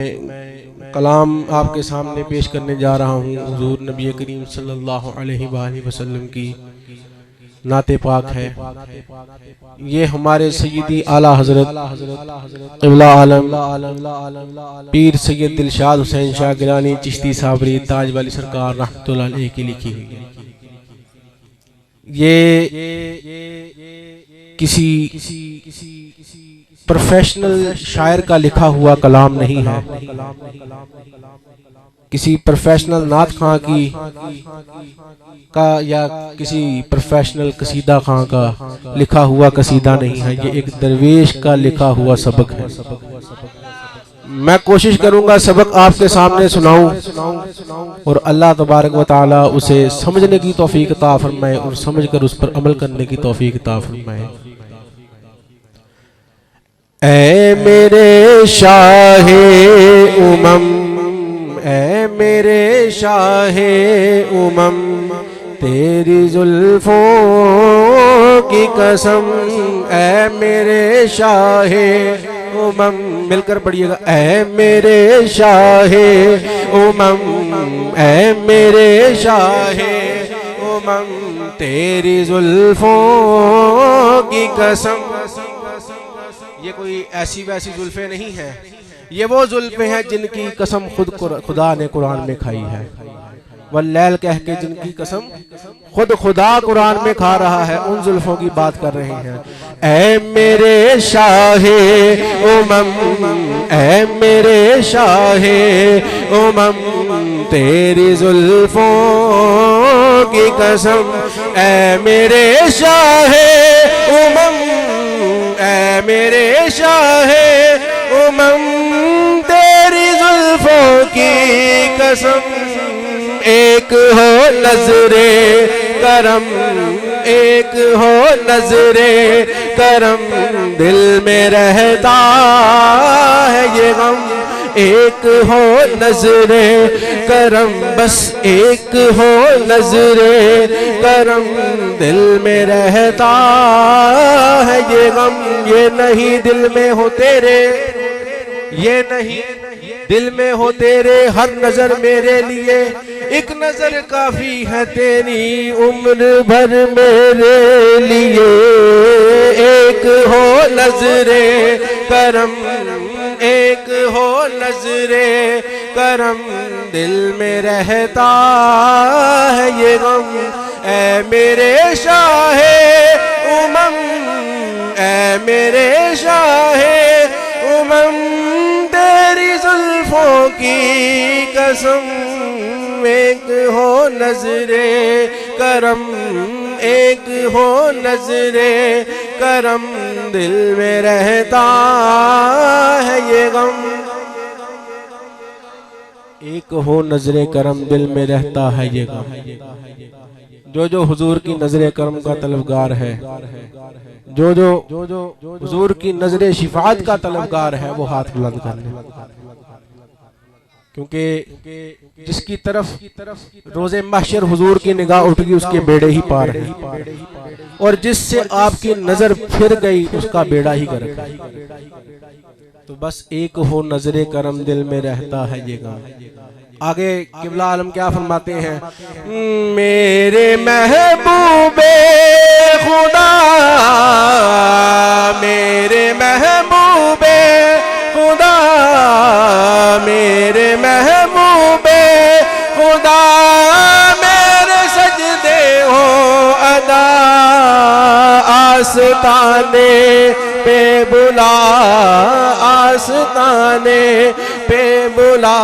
मैं कलाम आपके सामने पेश करने जा रहा हूँ हुजूर नबी करीम सल्लल्लाहु अलैहि वसल्लम की नाते पाक है। ये हमारे सय्यदी आला हजरत क़िबला आलम पीर सैयद दिलशाद हुसैन शाह गिलानी चिश्ती साबरी ताज वाली सरकार रहमतुल्लाह अलैह की लिखी हुई है। ये किसी प्रोफेशनल शायर का लिखा हुआ कलाम नहीं है, किसी प्रोफेशनल नात खां का या किसी प्रोफेशनल कसीदा खां का लिखा हुआ कसीदा नहीं है। ये एक दरवेश का लिखा हुआ सबक है। मैं कोशिश करूंगा सबक आपके सामने सुनाऊं और अल्लाह तबारक व तआला उसे समझने की तौफीक अता फरमाए और समझकर उस पर अमल करने की तौफीक अता फरमाए। ऐ मेरे शाहे उमम, ऐ मेरे शाहे उमम, तेरी जुल्फों की कसम, ऐ मेरे शाहे उमम, मिलकर पढ़िएगा। ऐ मेरे शाहे उमम, ऐ मेरे शाहे उमम, तेरी जुल्फों की कसम। ये कोई ऐसी वैसी जुल्फे नहीं है, ये वो जुल्फे हैं जिनकी कसम खुदा ने कुरान में खाई है। वल्लैल कह के जिनकी कसम खुद खुदा कुरान में खा रहा है, उन जुल्फों की बात कर रहे हैं। ऐ मेरे शाहे उमम, ऐ मेरे शाहे उमम, तेरी जुल्फों की कसम, ऐ मेरे शाहे उमम, ऐ मेरे शाहे उमम, तेरी जुल्फों की कसम। एक हो नजरे करम, एक हो नजरे करम, दिल में रहता है ये गम। एक हो नजरे करम, बस एक हो नजरे करम, दिल में रहता है ये गम। ये नहीं दिल में हो तेरे, ये नहीं दिल में हो तेरे, हर नजर मेरे लिए एक नजर काफी है तेरी, उम्र भर मेरे लिए। एक हो नजरे करम, एक हो नजरे करम, दिल में रहता है ये गम। ऐ मेरे शाहे उमम, ऐ मेरे शाहे उमम, तेरी जुल्फों की कसम। एक हो नजरे करम, एक हो नजरे करम, दिल में रहता है ये गम। एक हो नजरे करम, दिल में रहता है ये गम। जो हुजूर की नजरे करम का तलबगार है, जो हुजूर की नजरे शिफात का तलबगार है, वो हाथ बुलंद कर ले। क्योंकि जिसकी तरफ रोजे महशर हुजूर की निगाह उठगी उसके बेड़े ही पार है, और जिससे आपकी नजर फिर गई उसका बेड़ा ही गर्क है। तो बस एक हो नजरे करम, दिल में रहता है ये गम। आगे क़िबला आलम क्या फरमाते हैं? मेरे महबूबे खुदा, मेरे महबूबे खुदा, मेरे महबूबे खुदा, मेरे सजदे हो अदा, आस्ताने पे बुला, आस्ताने पे बुला,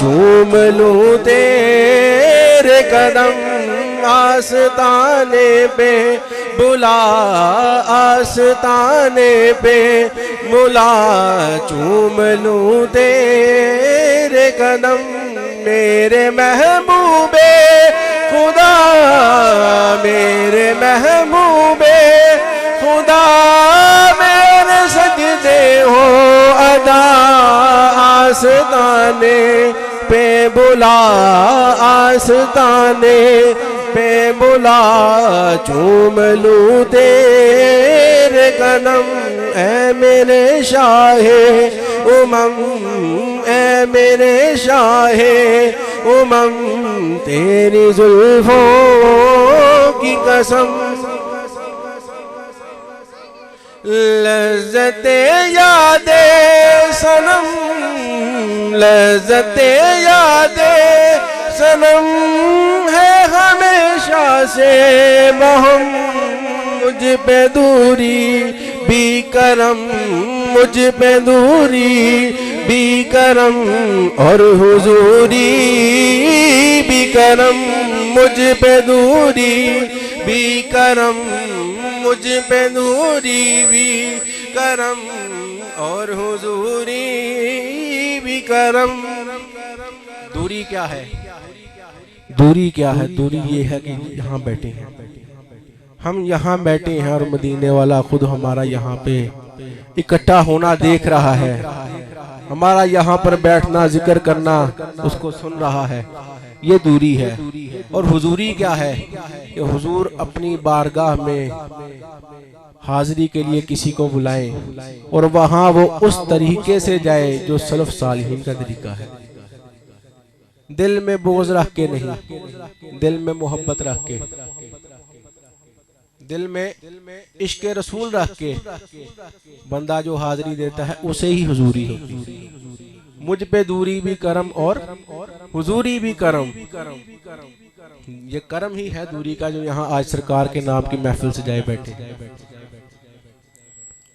चूम लूं तेरे कदम। आस्ताने पे बुला, आस्ताने पे बुला, चूम लूं तेरे कदम। मेरे महबूबे खुदा, मेरे महबूबे खुदा, मेरे सजदे हो अदा, आस्ताने पे बुला, आस्ताने पे बुला, चूम लूं तेरे कदम। ऐ मेरे शाहे उमम, मेरे शाहे उमम तेरी जुल्फों की कसम, लज़्ज़ते यादे सनम, लज़्ज़ते यादे सनम है हमेशा से महम, मुझ पे दूरी भी करम, मुझ पे दूरी भी करम और हुजूरी भी करम, मुझ पे दूरी भी करम, मुझ पे दूरी भी करम और हुजूरी भी करम। दूरी क्या है? दूरी क्या है? दूरी ये है कि यहाँ बैठे हैं हम, यहाँ बैठे हैं और मदीने वाला खुद हमारा यहाँ पे इकट्ठा होना देख रहा है, हमारा यहाँ पर बैठना जिक्र करना उसको सुन रहा है, ये दूरी है। और हुजूरी क्या है कि हुजूर अपनी बारगाह में हाजिरी के लिए किसी को बुलाएं और वहाँ वो उस तरीके से जाए जो सलफ सालिहीन का तरीका है, दिल में बोझ रख के नहीं, दिल में मोहब्बत रख के, दिल में इश्क रसूल रख के बंदा जो हाजिरी देता है उसे ही हुजूरी होती है। मुझ पे दूरी भी करम और हुजूरी भी करम, ये करम ही है दूरी का जो यहाँ आज सरकार के नाम की महफिल से जाए बैठे,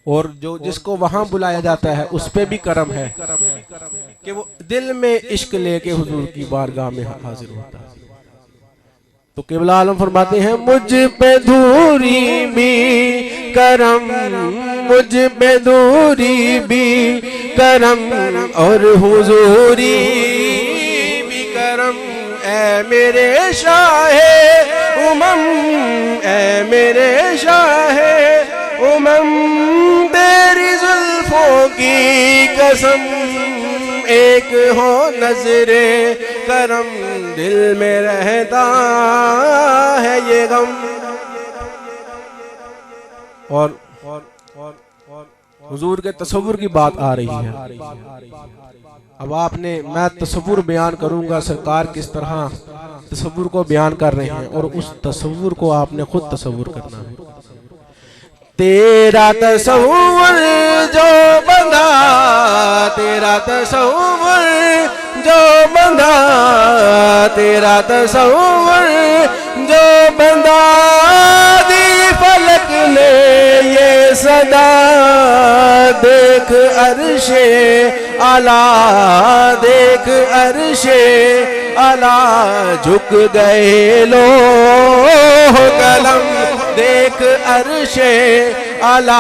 और जो जिसको वहां बुलाया जाता है उस पे भी करम है कि वो दिल में इश्क लेके हुजूर की बारगाह में हाजिर होता है। तो क़िबला आलम फरमाते हैं मुझ पे दूरी भी करम, मुझ पे दूरी भी करम और हुजूरी भी करम। ऐ मेरे शाहे उमम, ऐ मेरे शाहे उमम तेरी जुल्फों की कसम, एक हो नजरे करम दिल में रहता है ये गम। और हुजूर के तसव्वुर की बात आ रही है। अब आपने, मैं तसव्वुर बयान करूंगा सरकार किस तरह तसव्वुर को बयान कर रहे हैं और उस तसव्वुर को आपने खुद तसव्वुर करना है। तेरा तसव्वुर जो बंधा, तेरा तसव्वुर जो बंधा, तेरा तसव्वुर जो बंधा दी फलक ने ये सदा, देख अर्शे आला, देख अर्शे आला झुक गए लो कलम, देख अर्शे आला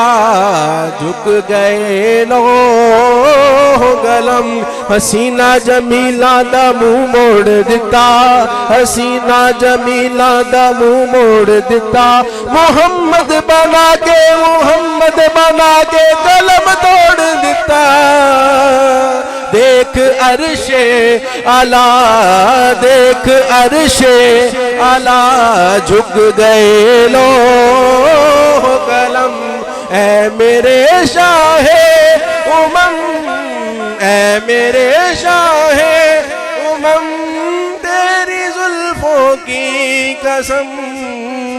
झुक गए लो गलम। हसीना जमीला दा मुंह मोड़ दिता, हसीना जमीला दा मुंह मोड़ दिता, मोहम्मद बना के, मोहम्मद बना के कलम तोड़ दिता। देख अर्शे आला, देख अर्शे आला झुक गए लो कलम। ऐ मेरे शाहे उमम, ऐ मेरे शाहे उमम तेरी जुल्फों की कसम,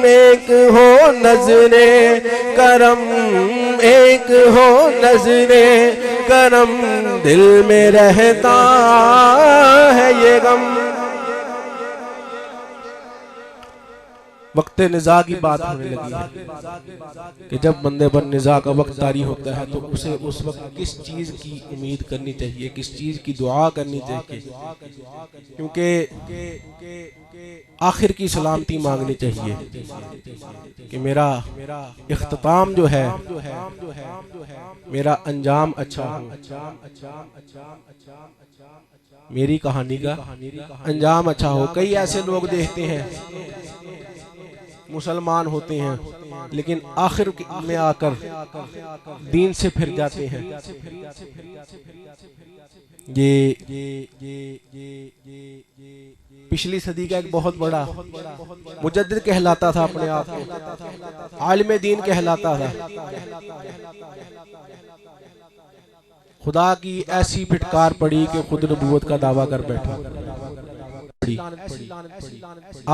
एक हो नजरे करम, एक हो नजरे करम दिल में रहता है ये गम। वक्त निज़ा की बात होने लगी है कि जब बंदे पर निज़ा का वक्त तारी होता है तो उसे उस वक्त किस चीज़ की उम्मीद करनी चाहिए, किस चीज़ की दुआ करनी चाहिए, क्योंकि आखिर की सलामती मांगनी चाहिए कि मेरा इख्तिताम जो है, मेरा अंजाम अच्छा हो, मेरी कहानी का अंजाम अच्छा हो। कई ऐसे लोग देखते हैं मुसलमान होते हैं लेकिन आखिर में आकर दीन से फिर जाते हैं। ये पिछली सदी का एक बहुत बड़ा मुजद्दिद कहलाता था, अपने आप को आलिम दीन कहलाता था, खुदा की ऐसी फिटकार पड़ी कि खुद नबूवत का दावा कर बैठा।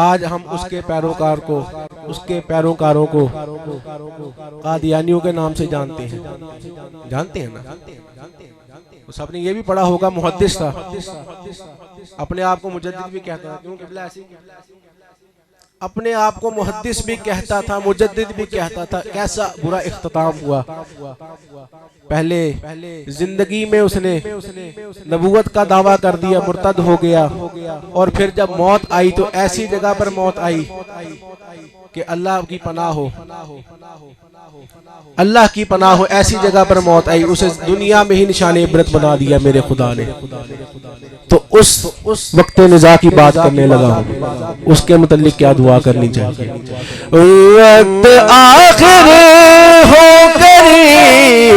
आज हम उसके पैरोकारों को कादियानियों के नाम से जानते हैं ना। तो सबने ये भी पढ़ा होगा, मुहद्दिस था, अपने आप को मुजद्दिद भी कहता था। क्यों किबला ऐसी? अपने आप को मुहद्दिस भी कहता था, मुजद्दिद भी कहता था। कैसा बुरा इख्तिताम हुआ। पहले जिंदगी में उसने नबूवत का दावा कर दिया, मुर्तद हो गया, और फिर जब मौत आई तो ऐसी जगह पर मौत आई कि अल्लाह की पनाह हो, अल्लाह की पनाह हो, ऐसी जगह पर मौत आई, उसे दुनिया में ही निशान इबरत बना दिया मेरे खुदा ने। तो उस वक्त निज़ा की बात करने लगा हूँ, उसके मुतल्लिक क्या दुआ करनी चाहिए। वक्त आखिर हो करीब,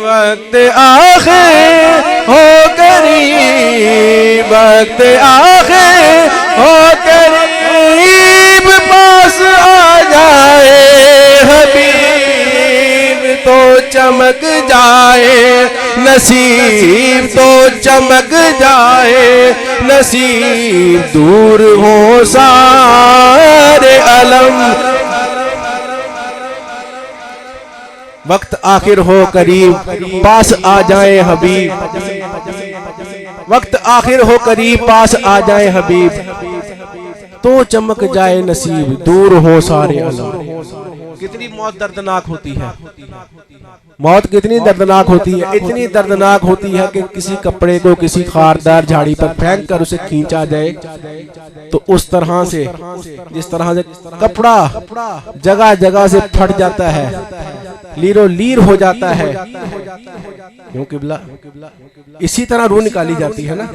वक्त आखिर हो करीब, वक्त आखिर हो करीब, पास आ जाए हबीब तो चमक जाए नसीब, तो चमक जाए नसीब, दूर हो सारे अलम। वक्त आखिर हो करीब, पास आ जाए हबीब, वक्त आखिर हो करीब, पास आ जाए हबीब, तो चमक जाए नसीब, दूर हो सारे अलम। कितनी मौत दर्दनाक होती है, मौत कितनी दर्दनाक होती है। इतनी दर्दनाक होती है कि किसी कपड़े को किसी खारदार झाड़ी पर फेंक कर उसे खींचा जाए तो उस तरह से, जिस तरह से कपड़ा जगह जगह से फट जाता है, लीरो लीर हो जाता है, क्यों किबला, इसी तरह रूह निकाली जाती है ना।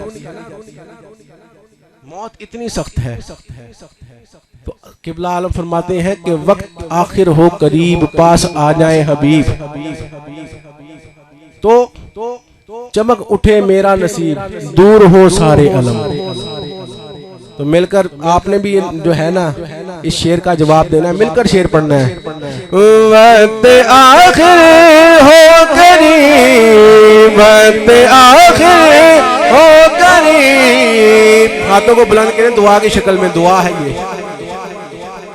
मौत इतनी सख्त है। तो किबला आलम फरमाते हैं कि वक्त आखिर हो करीब, पास आ जाए हबीब, तो चमक उठे मेरा नसीब, दूर हो सारे अलम। तो मिलकर आपने भी जो है ना इस शेर का जवाब देना है, मिलकर शेर पढ़ना है। वक्त आखिर हो करीब, वक्त आखिर हो करीब, हाथों को बुलंद करें, दुआ की शक्ल में दुआ है ये।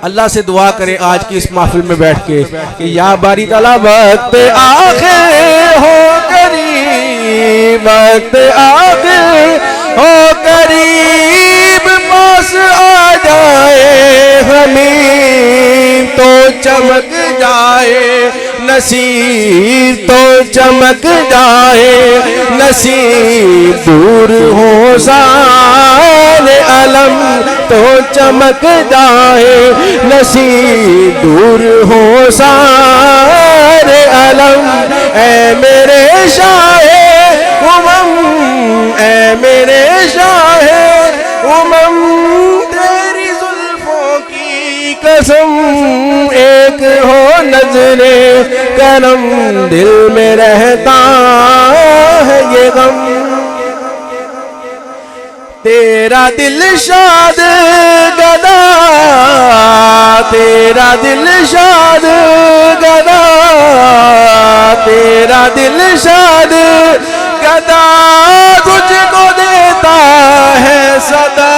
अल्लाह से दुआ करें आज की इस महफिल में बैठ के कि या बारी ताला वक्त आखिर हो करीब, वक्त आखिर हो करीब, पास आ जाए हमीम तो चमक जाए नसीब, तो चमक जाए नसीब, दूर हो सारे अलम तो चमक जाए नसीब, दूर हो सारे अलम। ऐ मेरे शाहे उमम, ऐ मेरे शाहे उमम, तेरी जुल्फों की कसम, एक हो नजरे करम, दिल में रहता है ये गम। तेरा दिल शाद गदा, तेरा दिल शाद गदा, तेरा दिल शाद गदा, तुझको देता है सदा,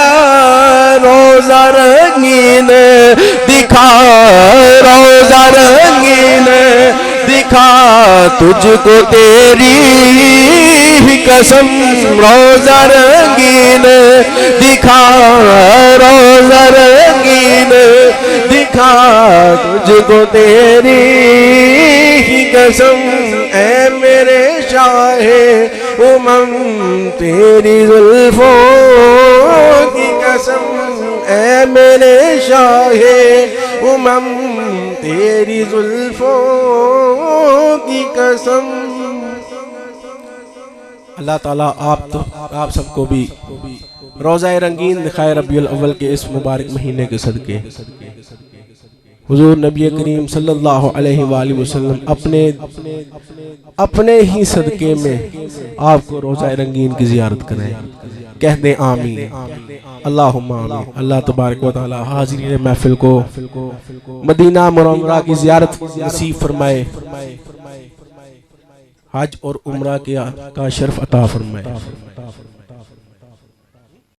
रोजा रंगीन दिखा, रोजा रंगीन दिखा, तुझको तेरी कसम, रोजा रंगीन दिखा, रोजा रंगीन दिखा, तुझको तेरी कसम। ऐ मेरे शाहे उमम, तेरी जुल्फों की कसम, ऐ मेरे शाहे उमम, तेरी जुल्फों की कसम। अल्लाह ताला आप सबको भी रोज़ा रंगीन दिखाए रबीउल अव्वल के इस मुबारक महीने के सदके हुजूर नबी करीम सल्लल्लाहु अलैहि वसल्लम अपने ही सदके में आपको रोज़ा रंगीन की ज़ियारत कराएं। कह दें आमीन, अल्लाहुम्मा आमीन। अल्लाह तबारक व तआला हाज़िरीन महफिल को मदीना मुनव्वरा की ज़ियारत नसीब फरमाए। हज और उम्रा का शर्फ अता फरमाए।